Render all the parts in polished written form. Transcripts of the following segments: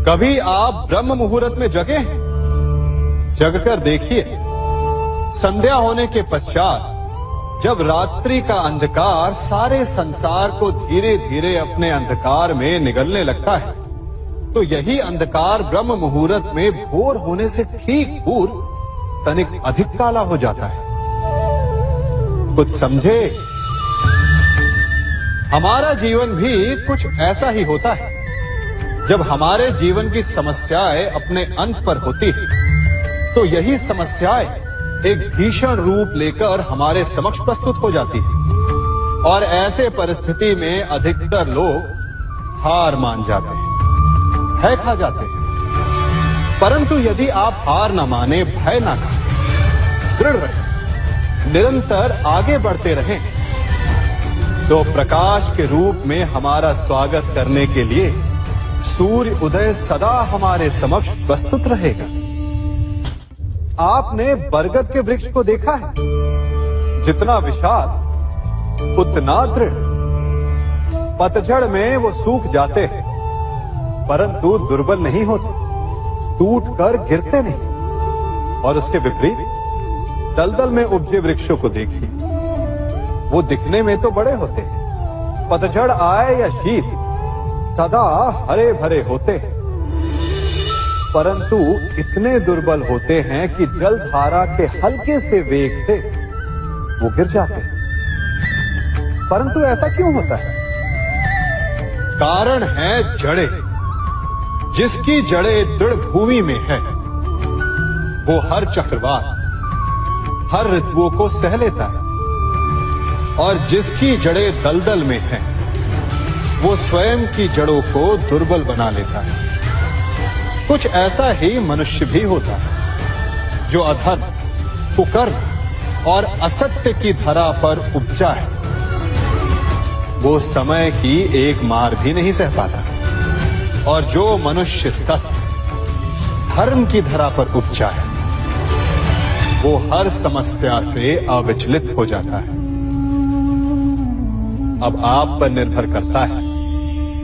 कभी आप ब्रह्म मुहूर्त में जगे हैं? जगकर देखिए, संध्या होने के पश्चात जब रात्रि का अंधकार सारे संसार को धीरे धीरे अपने अंधकार में निगलने लगता है, तो यही अंधकार ब्रह्म मुहूर्त में भोर होने से ठीक पूर्व तनिक अधिक काला हो जाता है। कुछ समझे? हमारा जीवन भी कुछ ऐसा ही होता है। जब हमारे जीवन की समस्याएं अपने अंत पर होती है, तो यही समस्याएं एक भीषण रूप लेकर हमारे समक्ष प्रस्तुत हो जाती है और ऐसे परिस्थिति में अधिकतर लोग हार मान जाते हैं, भय खा जाते हैं। परंतु यदि आप हार न माने, भय न खाएं, दृढ़ रहें, निरंतर आगे बढ़ते रहें, तो प्रकाश के रूप में हमारा स्वागत करने के लिए सूर्य उदय सदा हमारे समक्ष प्रस्तुत रहेगा। आपने बरगद के वृक्ष को देखा है? जितना विशाल उतना दृढ़। पतझड़ में वो सूख जाते हैं, परंतु दुर्बल नहीं होते, टूटकर गिरते नहीं। और उसके विपरीत दलदल में उपजे वृक्षों को देखिए, वो दिखने में तो बड़े होते हैं, पतझड़ आए या शीत सदा हरे भरे होते हैं, परंतु इतने दुर्बल होते हैं कि जल धारा के हल्के से वेग से वो गिर जाते हैं। परंतु ऐसा क्यों होता है? कारण है जड़ें। जिसकी जड़ें दृढ़ भूमि में है, वो हर चक्रवात, हर ऋतुओं को सह लेता है, और जिसकी जड़ें दलदल में है, वो स्वयं की जड़ों को दुर्बल बना लेता है। कुछ ऐसा ही मनुष्य भी होता है, जो अधर्म, कुकर्म और असत्य की धरा पर उपजा है। वो समय की एक मार भी नहीं सह पाता, और जो मनुष्य सत्य, धर्म की धरा पर उपजा है, वो हर समस्या से अविचलित हो जाता है। अब आप पर निर्भर करता है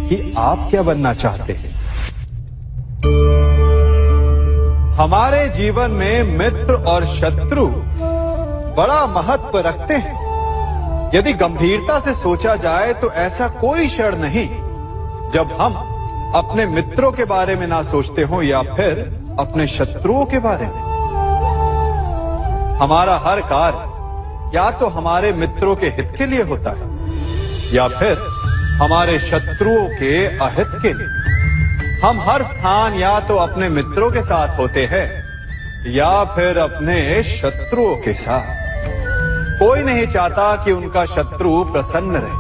कि आप क्या बनना चाहते हैं। हमारे जीवन में मित्र और शत्रु बड़ा महत्व रखते हैं। यदि गंभीरता से सोचा जाए तो ऐसा कोई क्षण नहीं जब हम अपने मित्रों के बारे में ना सोचते हो या फिर अपने शत्रुओं के बारे में। हमारा हर कार्य या तो हमारे मित्रों के हित के लिए होता है या फिर हमारे शत्रुओं के अहित के लिए। हम हर स्थान या तो अपने मित्रों के साथ होते हैं या फिर अपने शत्रुओं के साथ। कोई नहीं चाहता कि उनका शत्रु प्रसन्न रहे।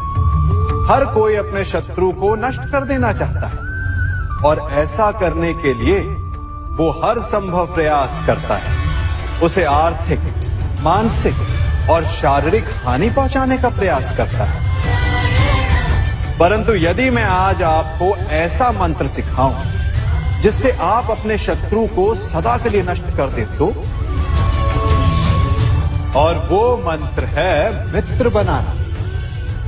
हर कोई अपने शत्रु को नष्ट कर देना चाहता है, और ऐसा करने के लिए वो हर संभव प्रयास करता है। उसे आर्थिक, मानसिक और शारीरिक हानि पहुंचाने का प्रयास करता है। परंतु यदि मैं आज आपको ऐसा मंत्र सिखाऊं जिससे आप अपने शत्रु को सदा के लिए नष्ट कर दे तो, और वो मंत्र है मित्र बनाना।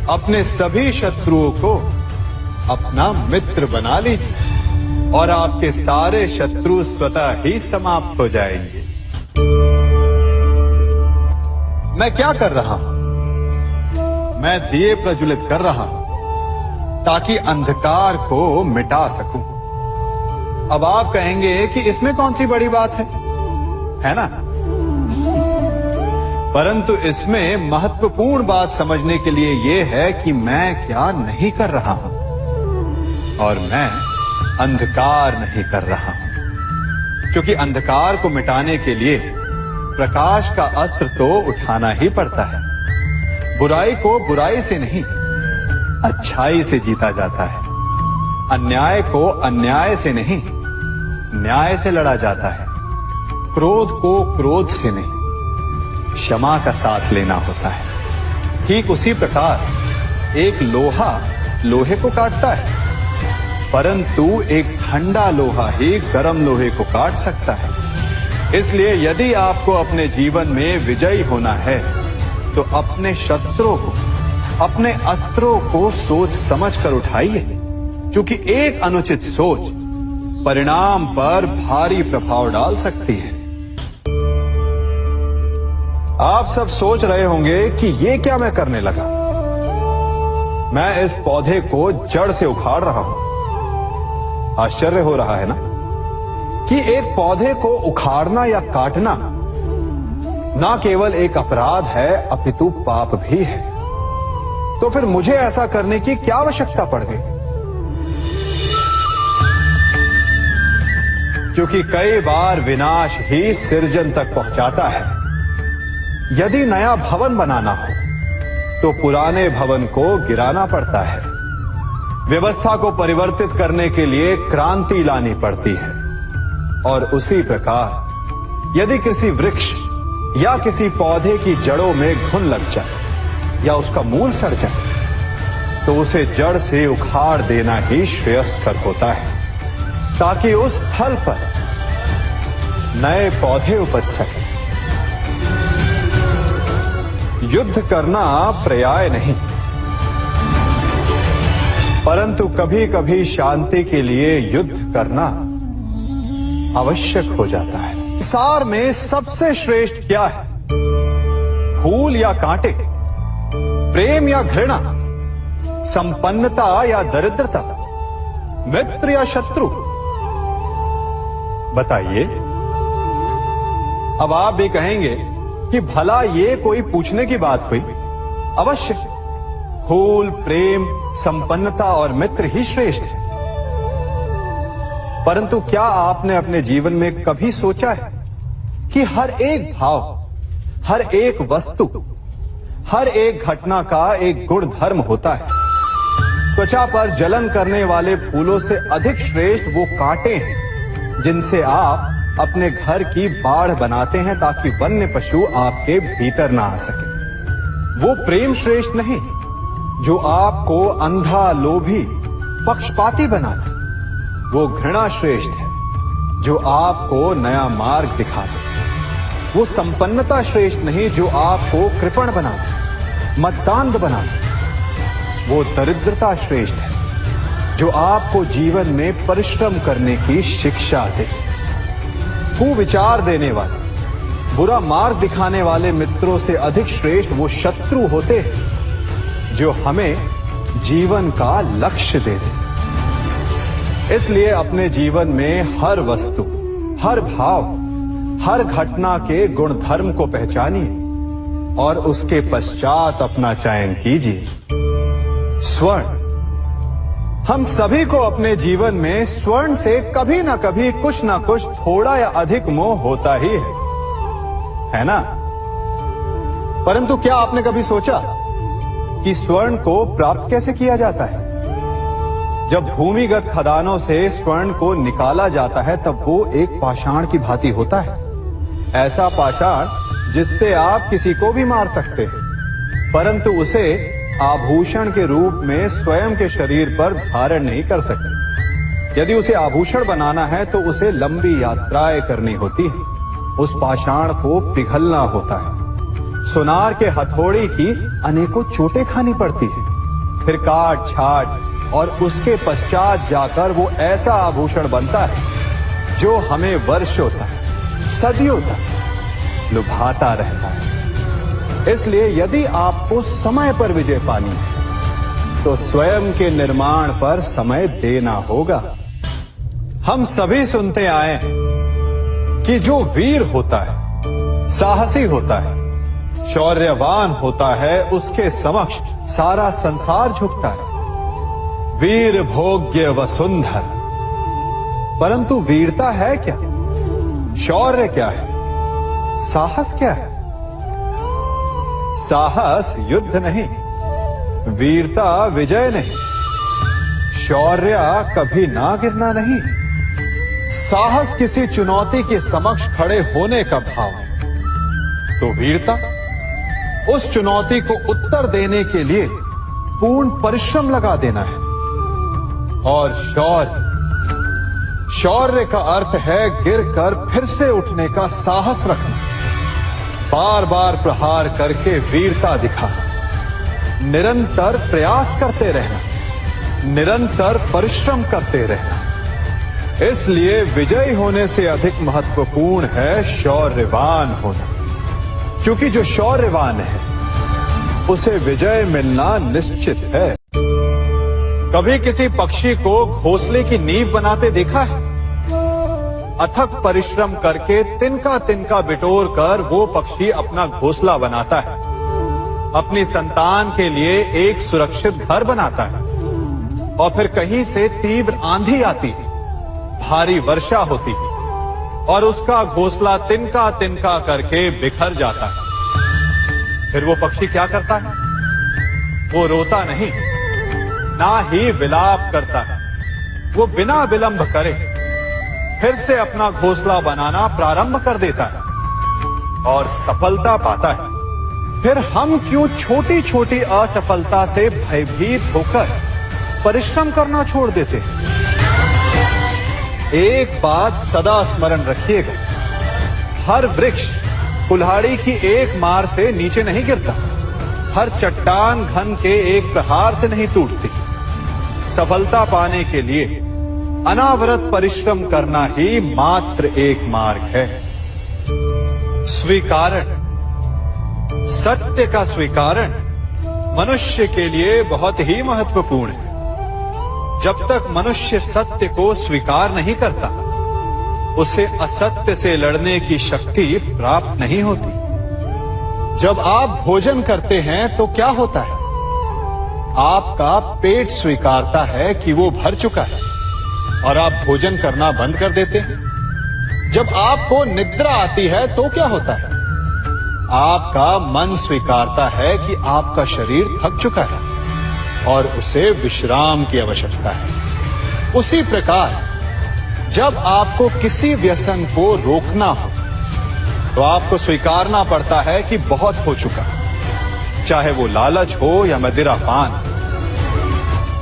अपने सभी शत्रुओं को अपना मित्र बना लीजिए और आपके सारे शत्रु स्वतः ही समाप्त हो जाएंगे। मैं क्या कर रहा हूं? मैं दिए प्रज्वलित कर रहा हूं ताकि अंधकार को मिटा सकूं। अब आप कहेंगे कि इसमें कौन सी बड़ी बात है ना? परंतु इसमें महत्वपूर्ण बात समझने के लिए यह है कि मैं क्या नहीं कर रहा हूं, और मैं अंधकार नहीं कर रहा हूं। क्योंकि अंधकार को मिटाने के लिए प्रकाश का अस्त्र तो उठाना ही पड़ता है। बुराई को बुराई से नहीं, अच्छाई से जीता जाता है। अन्याय को अन्याय से नहीं, न्याय से लड़ा जाता है। क्रोध को क्रोध से नहीं, क्षमा का साथ लेना होता है। ठीक उसी प्रकार एक लोहा लोहे को काटता है, परंतु एक ठंडा लोहा ही गर्म लोहे को काट सकता है। इसलिए यदि आपको अपने जीवन में विजयी होना है तो अपने शस्त्रों को, अपने अस्त्रों को सोच समझ कर उठाइए, क्योंकि एक अनुचित सोच परिणाम पर भारी प्रभाव डाल सकती है। आप सब सोच रहे होंगे कि ये क्या मैं करने लगा। मैं इस पौधे को जड़ से उखाड़ रहा हूं। आश्चर्य हो रहा है ना कि एक पौधे को उखाड़ना या काटना ना केवल एक अपराध है अपितु पाप भी है। तो फिर मुझे ऐसा करने की क्या आवश्यकता पड़ गई? क्योंकि कई बार विनाश ही सृजन तक पहुंचाता है। यदि नया भवन बनाना हो तो पुराने भवन को गिराना पड़ता है। व्यवस्था को परिवर्तित करने के लिए क्रांति लानी पड़ती है। और उसी प्रकार यदि किसी वृक्ष या किसी पौधे की जड़ों में घुन लग जाए या उसका मूल सड़ जाए तो उसे जड़ से उखाड़ देना ही श्रेयस्कर होता है, ताकि उस स्थल पर नए पौधे उपज सके। युद्ध करना पर्याय नहीं, परंतु कभी कभी शांति के लिए युद्ध करना आवश्यक हो जाता है। संसार में सबसे श्रेष्ठ क्या है? फूल या कांटे, प्रेम या घृणा, संपन्नता या दरिद्रता, मित्र या शत्रु? बताइए। अब आप भी कहेंगे कि भला ये कोई पूछने की बात हुई? अवश्य, फूल, प्रेम, संपन्नता और मित्र ही श्रेष्ठ है। परंतु क्या आपने अपने जीवन में कभी सोचा है कि हर एक भाव, हर एक वस्तु, हर एक घटना का एक गुण धर्म होता है? त्वचा पर जलन करने वाले फूलों से अधिक श्रेष्ठ वो कांटे हैं जिनसे आप अपने घर की बाढ़ बनाते हैं ताकि वन्य पशु आपके भीतर ना आ सके। वो प्रेम श्रेष्ठ नहीं जो आपको अंधा, लोभी, पक्षपाती बनाता। वो घृणा श्रेष्ठ है जो आपको नया मार्ग दिखा दे। वो संपन्नता श्रेष्ठ नहीं जो आपको कृपण बना दे, मद्दांध बना दे। वो दरिद्रता श्रेष्ठ है जो आपको जीवन में परिश्रम करने की शिक्षा दे। कुविचार देने वाले, बुरा मार्ग दिखाने वाले मित्रों से अधिक श्रेष्ठ वो शत्रु होते हैं जो हमें जीवन का लक्ष्य दे दे। इसलिए अपने जीवन में हर वस्तु, हर भाव, हर घटना के गुण धर्म को पहचानिए और उसके पश्चात अपना चयन कीजिए। स्वर्ण। हम सभी को अपने जीवन में स्वर्ण से कभी ना कभी कुछ ना कुछ थोड़ा या अधिक मोह होता ही है ना? परंतु क्या आपने कभी सोचा कि स्वर्ण को प्राप्त कैसे किया जाता है? जब भूमिगत खदानों से स्वर्ण को निकाला जाता है तब वो एक पाषाण की भांति होता है। ऐसा पाषाण जिससे आप किसी को भी मार सकते हैं, परंतु उसे आभूषण के रूप में स्वयं के शरीर पर धारण नहीं कर सकते। यदि उसे आभूषण बनाना है तो उसे लंबी यात्राएं करनी होती है। उस पाषाण को पिघलना होता है। सुनार के हथौड़ी की अनेकों चोटें खानी पड़ती है। फिर काट छाट और उसके पश्चात जाकर वो ऐसा आभूषण बनता है जो हमें वर्षों तक, सदियों तक लुभाता रहता है। इसलिए यदि आपको समय पर विजय पानी है तो स्वयं के निर्माण पर समय देना होगा। हम सभी सुनते आए कि जो वीर होता है, साहसी होता है, शौर्यवान होता है, उसके समक्ष सारा संसार झुकता है। वीर भोग्य वसुंधर। परंतु वीरता है क्या? शौर्य क्या है? साहस क्या है? साहस युद्ध नहीं, वीरता विजय नहीं, शौर्य कभी ना गिरना नहीं। साहस किसी चुनौती के समक्ष खड़े होने का भाव है, तो वीरता उस चुनौती को उत्तर देने के लिए पूर्ण परिश्रम लगा देना है। और शौर्य का अर्थ है गिरकर फिर से उठने का साहस रखना, बार बार प्रहार करके वीरता दिखाना, निरंतर प्रयास करते रहना, निरंतर परिश्रम करते रहना। इसलिए विजयी होने से अधिक महत्वपूर्ण है शौर्यवान होना, क्योंकि जो शौर्यवान है उसे विजय मिलना निश्चित है। कभी किसी पक्षी को घोंसले की नींव बनाते देखा है? अथक परिश्रम करके तिनका तिनका बिटोर कर वो पक्षी अपना घोंसला बनाता है, अपनी संतान के लिए एक सुरक्षित घर बनाता है। और फिर कहीं से तीव्र आंधी आती है, भारी वर्षा होती है और उसका घोंसला तिनका तिनका करके बिखर जाता है। फिर वो पक्षी क्या करता है? वो रोता नहीं, ना ही विलाप करता है। वो बिना विलंब करे फिर से अपना घोंसला बनाना प्रारंभ कर देता है और सफलता पाता है। फिर हम क्यों छोटी छोटी असफलता से भयभीत होकर परिश्रम करना छोड़ देते हैं? एक बात सदा स्मरण रखिएगा, हर वृक्ष कुल्हाड़ी की एक मार से नीचे नहीं गिरता, हर चट्टान घन के एक प्रहार से नहीं टूटती। सफलता पाने के लिए अनावरत परिश्रम करना ही मात्र एक मार्ग है। स्वीकारण, सत्य का स्वीकारण मनुष्य के लिए बहुत ही महत्वपूर्ण है। जब तक मनुष्य सत्य को स्वीकार नहीं करता, उसे असत्य से लड़ने की शक्ति प्राप्त नहीं होती। जब आप भोजन करते हैं तो क्या होता है? आपका पेट स्वीकारता है कि वो भर चुका है और आप भोजन करना बंद कर देते हैं। जब आपको निद्रा आती है तो क्या होता है? आपका मन स्वीकारता है कि आपका शरीर थक चुका है और उसे विश्राम की आवश्यकता है। उसी प्रकार जब आपको किसी व्यसन को रोकना हो तो आपको स्वीकारना पड़ता है कि बहुत हो चुका, चाहे वो लालच हो या मदिरापान।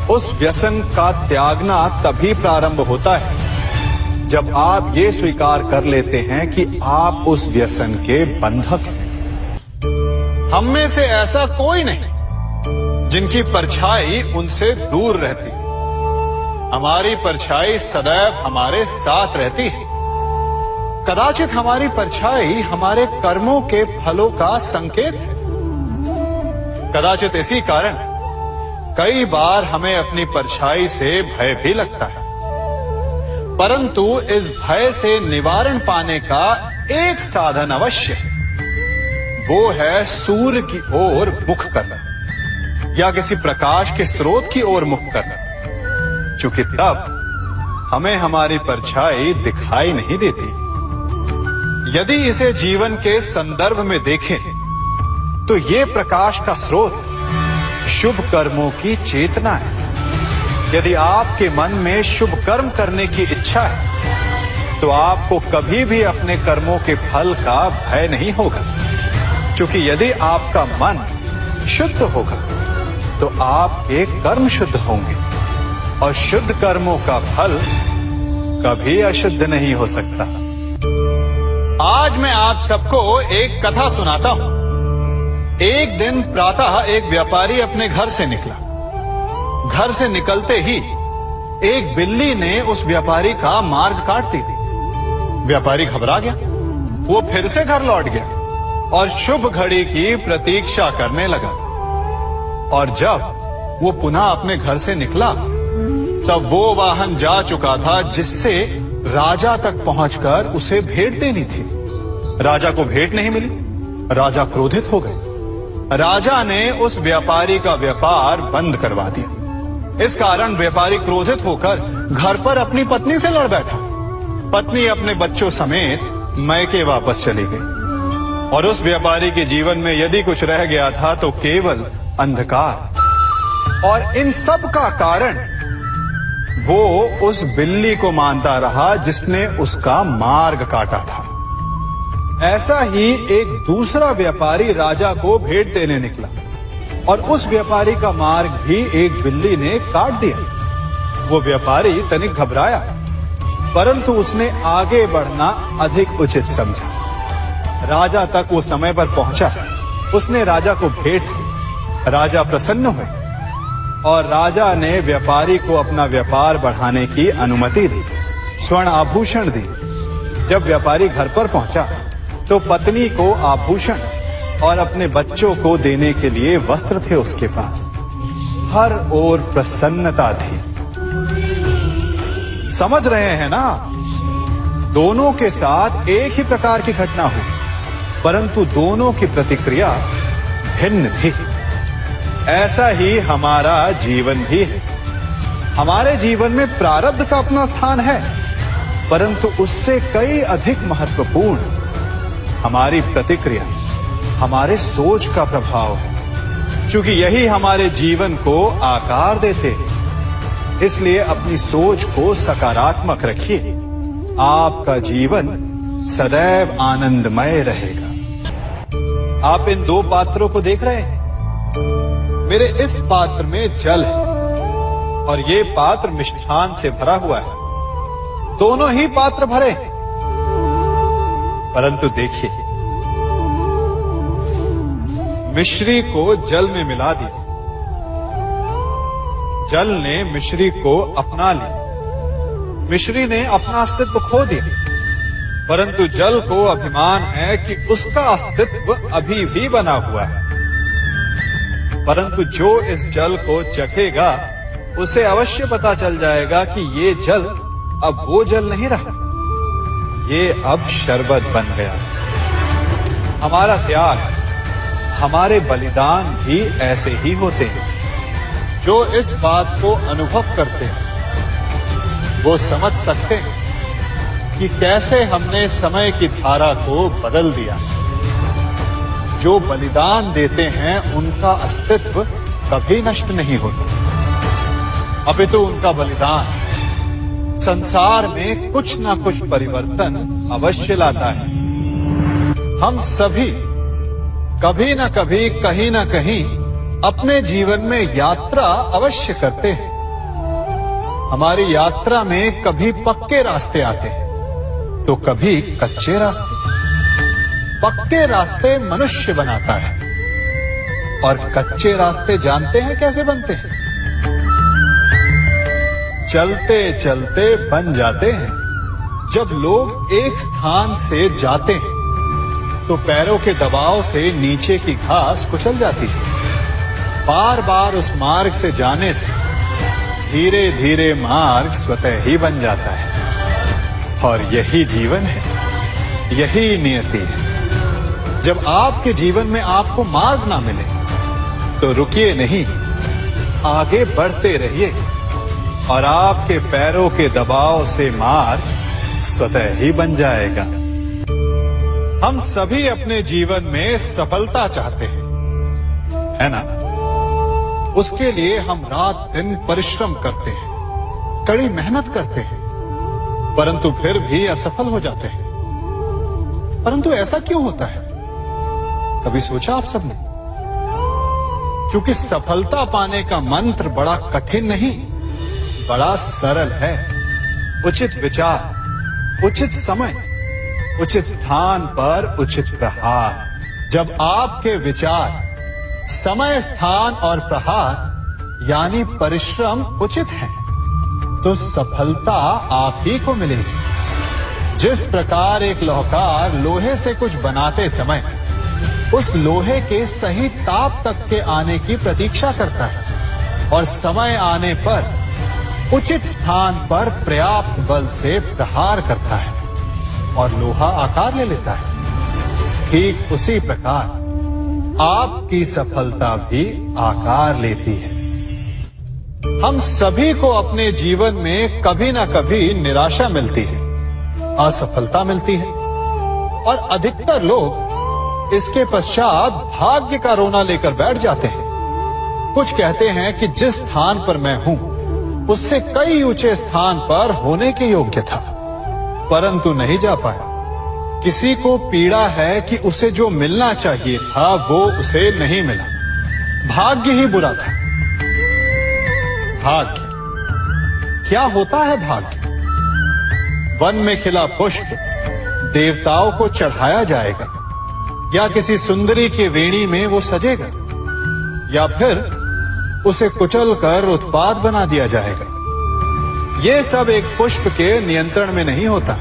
उस व्यसन का त्यागना तभी प्रारंभ होता है जब आप ये स्वीकार कर लेते हैं कि आप उस व्यसन के बंधक हैं। हम में से ऐसा कोई नहीं जिनकी परछाई उनसे दूर रहती। हमारी परछाई सदैव हमारे साथ रहती है। कदाचित हमारी परछाई हमारे कर्मों के फलों का संकेत है। कदाचित इसी कारण कई बार हमें अपनी परछाई से भय भी लगता है, परंतु इस भय से निवारण पाने का एक साधन अवश्य है। वो है सूर्य की ओर मुख करना या किसी प्रकाश के स्रोत की ओर मुख करना, क्योंकि तब हमें हमारी परछाई दिखाई नहीं देती। यदि इसे जीवन के संदर्भ में देखें तो ये प्रकाश का स्रोत शुभ कर्मों की चेतना है। यदि आपके मन में शुभ कर्म करने की इच्छा है तो आपको कभी भी अपने कर्मों के फल का भय नहीं होगा, क्योंकि यदि आपका मन शुद्ध होगा तो आपके कर्म शुद्ध होंगे और शुद्ध कर्मों का फल कभी अशुद्ध नहीं हो सकता। आज मैं आप सबको एक कथा सुनाता हूं। एक दिन प्रातः एक व्यापारी अपने घर से निकला। घर से निकलते ही एक बिल्ली ने उस व्यापारी का मार्ग काट दी। व्यापारी घबरा गया। वो फिर से घर लौट गया और शुभ घड़ी की प्रतीक्षा करने लगा। और जब वो पुनः अपने घर से निकला तब वो वाहन जा चुका था जिससे राजा तक पहुंचकर उसे भेंट देनी थी। राजा को भेंट नहीं मिली। राजा क्रोधित हो गए। राजा ने उस व्यापारी का व्यापार बंद करवा दिया। इस कारण व्यापारी क्रोधित होकर घर पर अपनी पत्नी से लड़ बैठा। पत्नी अपने बच्चों समेत मैके वापस चली गई और उस व्यापारी के जीवन में यदि कुछ रह गया था तो केवल अंधकार। और इन सब का कारण वो उस बिल्ली को मानता रहा जिसने उसका मार्ग काटा था। ऐसा ही एक दूसरा व्यापारी राजा को भेंट देने निकला और उस व्यापारी का मार्ग भी एक बिल्ली ने काट दिया। वो व्यापारी तनिक घबराया, परंतु उसने आगे बढ़ना अधिक उचित समझा। राजा तक वो समय पर पहुंचा। उसने राजा को भेंट की। राजा प्रसन्न हुए और राजा ने व्यापारी को अपना व्यापार बढ़ाने की अनुमति दी। स्वर्ण आभूषण दी। जब व्यापारी घर पर पहुंचा तो पत्नी को आभूषण और अपने बच्चों को देने के लिए वस्त्र थे उसके पास। हर ओर प्रसन्नता थी। समझ रहे हैं ना, दोनों के साथ एक ही प्रकार की घटना हुई, परंतु दोनों की प्रतिक्रिया भिन्न थी। ऐसा ही हमारा जीवन भी है। हमारे जीवन में प्रारब्ध का अपना स्थान है, परंतु उससे कई अधिक महत्वपूर्ण हमारी प्रतिक्रिया, हमारे सोच का प्रभाव है। क्योंकि यही हमारे जीवन को आकार देते हैं। इसलिए अपनी सोच को सकारात्मक रखिए। आपका जीवन सदैव आनंदमय रहेगा। आप इन दो पात्रों को देख रहे हैं। मेरे इस पात्र में जल है और ये पात्र मिष्ठान से भरा हुआ है। दोनों ही पात्र भरे हैं, परंतु देखिए, मिश्री को जल में मिला दिया। जल ने मिश्री को अपना लिया। मिश्री ने अपना अस्तित्व खो दिया, परंतु जल को अभिमान है कि उसका अस्तित्व अभी भी बना हुआ है। परंतु जो इस जल को चखेगा उसे अवश्य पता चल जाएगा कि ये जल अब वो जल नहीं रहा, ये अब शरबत बन गया। हमारा त्याग, हमारे बलिदान भी ऐसे ही होते हैं। जो इस बात को अनुभव करते हैं वो समझ सकते हैं कि कैसे हमने समय की धारा को बदल दिया। जो बलिदान देते हैं उनका अस्तित्व कभी नष्ट नहीं होता, अपितु उनका बलिदान संसार में कुछ ना कुछ परिवर्तन अवश्य लाता है। हम सभी कभी ना कभी, कहीं ना कहीं अपने जीवन में यात्रा अवश्य करते हैं। हमारी यात्रा में कभी पक्के रास्ते आते हैं तो कभी कच्चे रास्ते। पक्के रास्ते मनुष्य बनाता है और कच्चे रास्ते जानते हैं कैसे बनते हैं? चलते चलते बन जाते हैं। जब लोग एक स्थान से जाते हैं तो पैरों के दबाव से नीचे की घास कुचल जाती है। बार बार उस मार्ग से जाने से धीरे धीरे मार्ग स्वतः ही बन जाता है। और यही जीवन है, यही नियति है। जब आपके जीवन में आपको मार्ग ना मिले तो रुकिए नहीं, आगे बढ़ते रहिए और आपके पैरों के दबाव से मार्ग स्वतः ही बन जाएगा। हम सभी अपने जीवन में सफलता चाहते हैं, है ना? उसके लिए हम रात दिन परिश्रम करते हैं, कड़ी मेहनत करते हैं, परंतु फिर भी असफल हो जाते हैं। परंतु ऐसा क्यों होता है? कभी सोचा आप सबने? क्योंकि सफलता पाने का मंत्र बड़ा कठिन नहीं, बड़ा सरल है। उचित विचार, उचित समय, उचित स्थान पर उचित प्रहार। जब आपके विचार, समय, स्थान और प्रहार यानी परिश्रम उचित है तो सफलता आप ही को मिलेगी। जिस प्रकार एक लोहार लोहे से कुछ बनाते समय उस लोहे के सही ताप तक के आने की प्रतीक्षा करता है और समय आने पर उचित स्थान पर पर्याप्त बल से प्रहार करता है और लोहा आकार ले लेता है, ठीक उसी प्रकार आपकी सफलता भी आकार लेती है। हम सभी को अपने जीवन में कभी ना कभी निराशा मिलती है, असफलता मिलती है और अधिकतर लोग इसके पश्चात भाग्य का रोना लेकर बैठ जाते हैं। कुछ कहते हैं कि जिस स्थान पर मैं हूं उससे कई ऊंचे स्थान पर होने के योग्य था, परंतु नहीं जा पाया। किसी को पीड़ा है कि उसे जो मिलना चाहिए था वो उसे नहीं मिला। भाग्य ही बुरा था। भाग्य क्या होता है? भाग्य वन में खिला पुष्प देवताओं को चढ़ाया जाएगा या किसी सुंदरी की वेणी में वो सजेगा या फिर उसे कुचल कर उत्पाद बना दिया जाएगा। ये सब एक पुष्प के नियंत्रण में नहीं होता,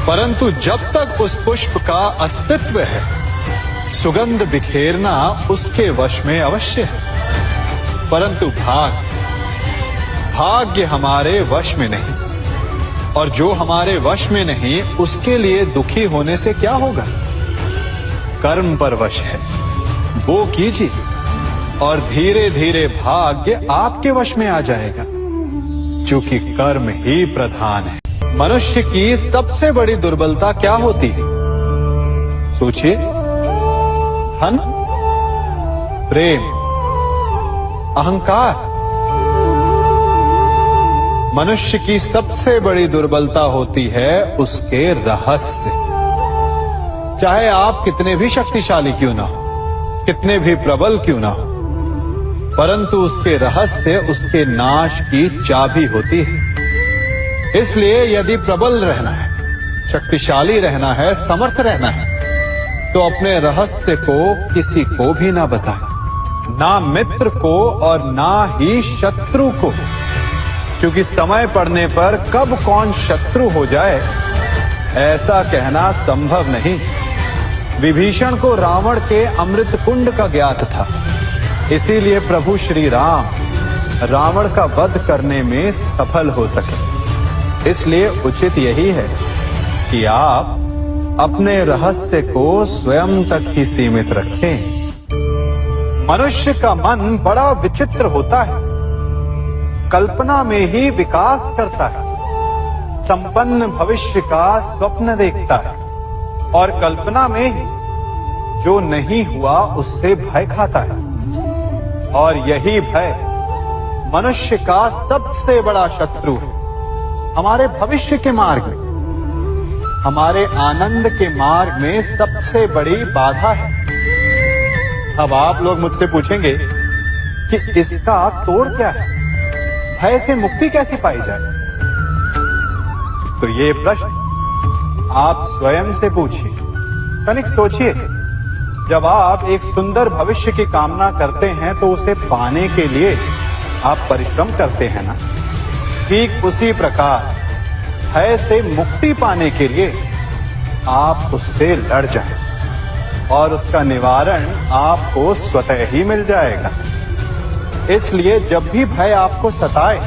परंतु जब तक उस पुष्प का अस्तित्व है, सुगंध बिखेरना उसके वश में अवश्य है। परंतु भाग्य हमारे वश में नहीं, और जो हमारे वश में नहीं उसके लिए दुखी होने से क्या होगा। कर्म पर वश है, वो कीजिए और धीरे धीरे भाग्य आपके वश में आ जाएगा, क्योंकि कर्म ही प्रधान है। मनुष्य की सबसे बड़ी दुर्बलता क्या होती है? सोचिए। धन, प्रेम, अहंकार। मनुष्य की सबसे बड़ी दुर्बलता होती है उसके रहस्य। चाहे आप कितने भी शक्तिशाली क्यों ना हो, कितने भी प्रबल क्यों ना हो, परंतु उसके रहस्य उसके नाश की चाबी होती है। इसलिए यदि प्रबल रहना है, शक्तिशाली रहना है, समर्थ रहना है, तो अपने रहस्य को किसी को भी ना बताएं, ना मित्र को और ना ही शत्रु को, क्योंकि समय पड़ने पर कब कौन शत्रु हो जाए ऐसा कहना संभव नहीं। विभीषण को रावण के अमृत कुंड का ज्ञात था, इसीलिए प्रभु श्री राम रावण का वध करने में सफल हो सके। इसलिए उचित यही है कि आप अपने रहस्य को स्वयं तक ही सीमित रखें। मनुष्य का मन बड़ा विचित्र होता है, कल्पना में ही विकास करता है, संपन्न भविष्य का स्वप्न देखता है और कल्पना में ही जो नहीं हुआ उससे भय खाता है। और यही भय मनुष्य का सबसे बड़ा शत्रु है। हमारे भविष्य के मार्ग में, हमारे आनंद के मार्ग में सबसे बड़ी बाधा है। अब आप लोग मुझसे पूछेंगे कि इसका तोड़ क्या है, भय से मुक्ति कैसे पाई जाए? तो ये प्रश्न आप स्वयं से पूछिए। तनिक सोचिए, जब आप एक सुंदर भविष्य की कामना करते हैं तो उसे पाने के लिए आप परिश्रम करते हैं ना। ठीक उसी प्रकार भय से मुक्ति पाने के लिए आप उससे लड़ जाएं और उसका निवारण आपको स्वतः ही मिल जाएगा। इसलिए जब भी भय आपको सताए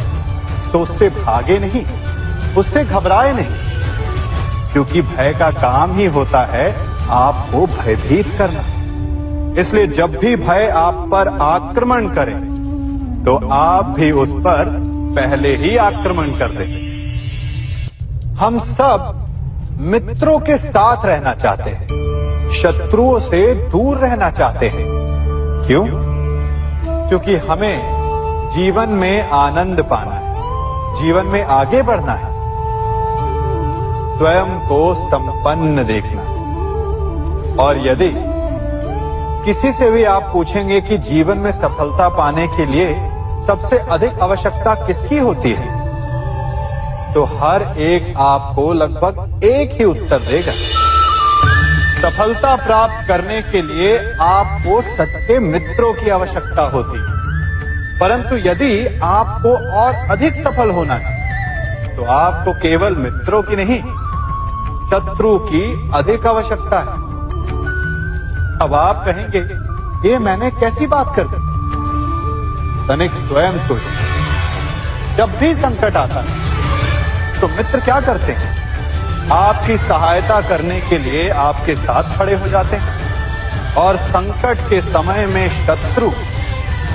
तो उससे भागे नहीं, उससे घबराए नहीं, क्योंकि भय का काम ही होता है आपको भयभीत करना। इसलिए जब भी भय आप पर आक्रमण करे तो आप भी उस पर पहले ही आक्रमण कर दें। हम सब मित्रों के साथ रहना चाहते हैं, शत्रुओं से दूर रहना चाहते हैं। क्यों? क्योंकि हमें जीवन में आनंद पाना है, जीवन में आगे बढ़ना है, स्वयं को संपन्न देखना है। और यदि किसी से भी आप पूछेंगे कि जीवन में सफलता पाने के लिए सबसे अधिक आवश्यकता किसकी होती है, तो हर एक आपको लगभग एक ही उत्तर देगा। सफलता प्राप्त करने के लिए आपको सच्चे मित्रों की आवश्यकता होती है। परंतु यदि आपको और अधिक सफल होना है तो आपको केवल मित्रों की नहीं, शत्रु की अधिक आवश्यकता है। अब आप कहेंगे, ये मैंने कैसी बात कर दी? तनिक स्वयं सोचिए। जब भी संकट आता है तो मित्र क्या करते हैं? आपकी सहायता करने के लिए आपके साथ खड़े हो जाते हैं, और संकट के समय में शत्रु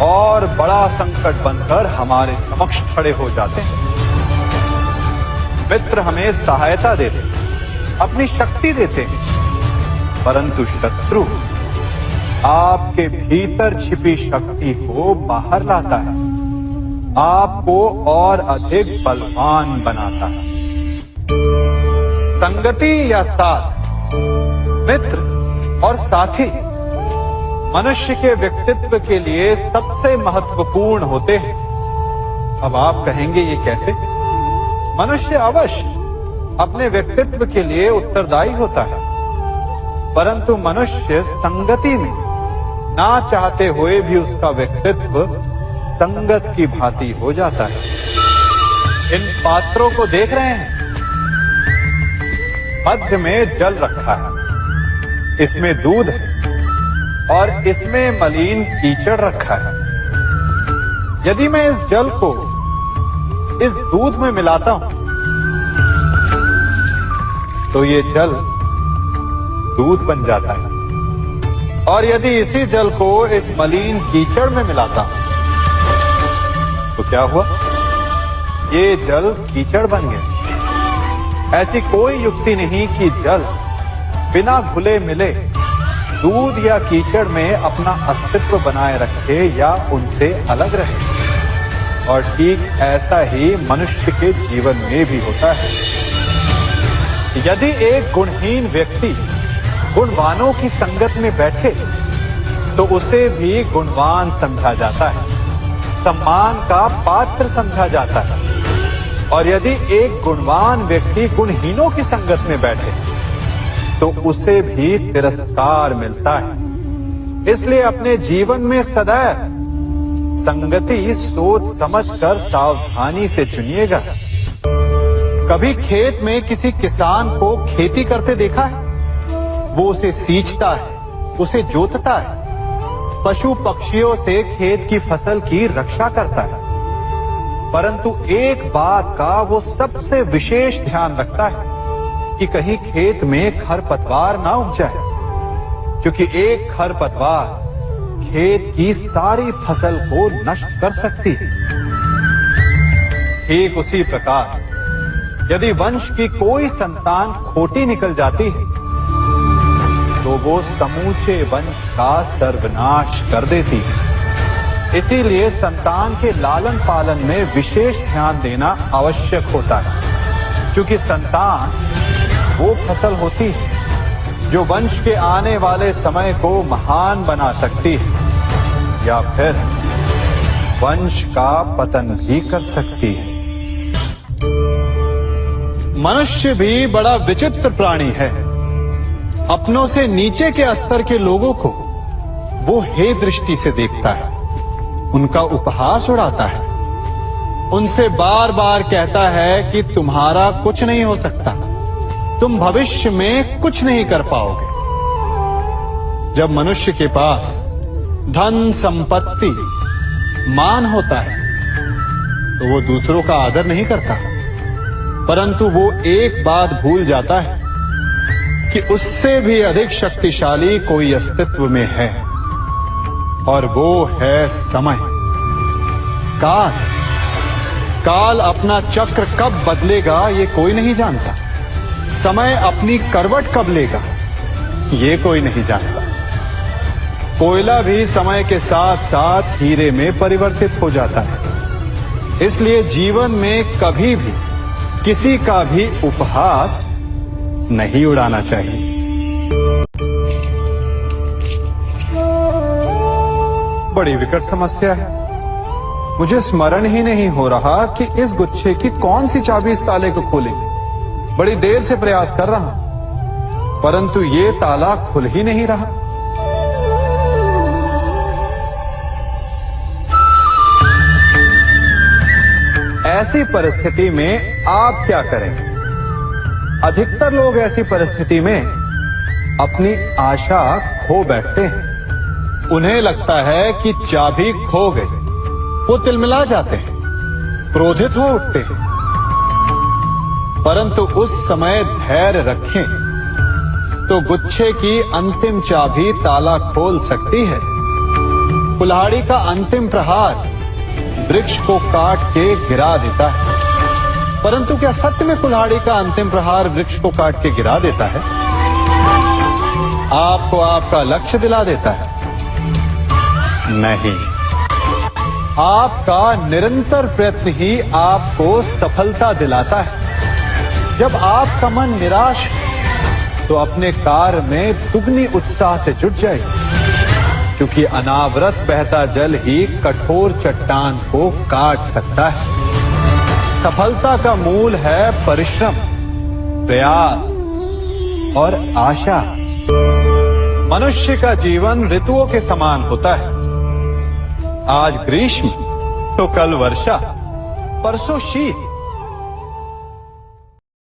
और बड़ा संकट बनकर हमारे समक्ष खड़े हो जाते हैं। मित्र हमें सहायता देते हैं, अपनी शक्ति देते हैं, परंतु शत्रु आपके भीतर छिपी शक्ति को बाहर लाता है, आपको और अधिक बलवान बनाता है। संगति या साथ, मित्र और साथी मनुष्य के व्यक्तित्व के लिए सबसे महत्वपूर्ण होते हैं। अब आप कहेंगे, ये कैसे? मनुष्य अवश्य अपने व्यक्तित्व के लिए उत्तरदायी होता है, परंतु मनुष्य संगति में ना चाहते हुए भी उसका व्यक्तित्व संगत की भांति हो जाता है। इन पात्रों को देख रहे हैं? मध्य में जल रखा है, इसमें दूध है और इसमें मलिन कीचड़ रखा है। यदि मैं इस जल को इस दूध में मिलाता हूं तो ये जल दूध बन जाता है, और यदि इसी जल को इस मलिन कीचड़ में मिलाता हूं तो क्या हुआ? ये जल कीचड़ बन गया। ऐसी कोई युक्ति नहीं कि जल बिना घुले मिले दूध या कीचड़ में अपना अस्तित्व बनाए रखे या उनसे अलग रहे। और ठीक ऐसा ही मनुष्य के जीवन में भी होता है। यदि एक गुणहीन व्यक्ति गुणवानों की संगत में बैठे तो उसे भी गुणवान समझा जाता है, सम्मान का पात्र समझा जाता है। और यदि एक गुणवान व्यक्ति गुणहीनों की संगत में बैठे तो उसे भी तिरस्कार मिलता है। इसलिए अपने जीवन में सदैव संगति सोच समझकर सावधानी से चुनिएगा। कभी खेत में किसी किसान को खेती करते देखा है? वो उसे सींचता है, उसे जोतता है, पशु पक्षियों से खेत की फसल की रक्षा करता है। परंतु एक बात का वो सबसे विशेष ध्यान रखता है कि कहीं खेत में खरपतवार ना उग जाए, क्योंकि एक खरपतवार खेत की सारी फसल को नष्ट कर सकती है। ठीक उसी प्रकार यदि वंश की कोई संतान खोटी निकल जाती है तो वो समूचे वंश का सर्वनाश कर देती है। इसीलिए संतान के लालन पालन में विशेष ध्यान देना आवश्यक होता है, क्योंकि संतान वो फसल होती है जो वंश के आने वाले समय को महान बना सकती है या फिर वंश का पतन भी कर सकती है। मनुष्य भी बड़ा विचित्र प्राणी है। अपनों से नीचे के स्तर के लोगों को वो हे दृष्टि से देखता है, उनका उपहास उड़ाता है, उनसे बार बार कहता है कि तुम्हारा कुछ नहीं हो सकता, तुम भविष्य में कुछ नहीं कर पाओगे। जब मनुष्य के पास धन संपत्ति मान होता है तो वो दूसरों का आदर नहीं करता, परंतु वो एक बात भूल जाता है कि उससे भी अधिक शक्तिशाली कोई अस्तित्व में है, और वो है समय। काल काल अपना चक्र कब बदलेगा ये कोई नहीं जानता। समय अपनी करवट कब लेगा ये कोई नहीं जानता। कोयला भी समय के साथ साथ हीरे में परिवर्तित हो जाता है। इसलिए जीवन में कभी भी किसी का भी उपहास नहीं उड़ाना चाहिए। बड़ी विकट समस्या है। मुझे स्मरण ही नहीं हो रहा कि इस गुच्छे की कौन सी चाबी इस ताले को खोलेगी। बड़ी देर से प्रयास कर रहा, परंतु ये ताला खुल ही नहीं रहा। ऐसी परिस्थिति में आप क्या करें? अधिकतर लोग ऐसी परिस्थिति में अपनी आशा खो बैठते हैं। उन्हें लगता है कि चाबी खो गई। वो तिलमिला जाते हैं, क्रोधित हो उठते हैं। परंतु उस समय धैर्य रखें तो गुच्छे की अंतिम चाबी ताला खोल सकती है। कुल्हाड़ी का अंतिम प्रहार वृक्ष को काट के गिरा देता है, परंतु क्या सत्य में कुल्हाड़ी का अंतिम प्रहार वृक्ष को काट के गिरा देता है? आपको आपका लक्ष्य दिला देता है? नहीं, आपका निरंतर प्रयत्न ही आपको सफलता दिलाता है। जब आपका मन निराश है तो अपने कार्य में दुगनी उत्साह से जुट जाए, क्योंकि अनावरत बहता जल ही कठोर चट्टान को काट सकता है। सफलता का मूल है परिश्रम, प्रयास और आशा। मनुष्य का जीवन ऋतुओं के समान होता है। आज ग्रीष्म तो कल वर्षा, परसों शीत,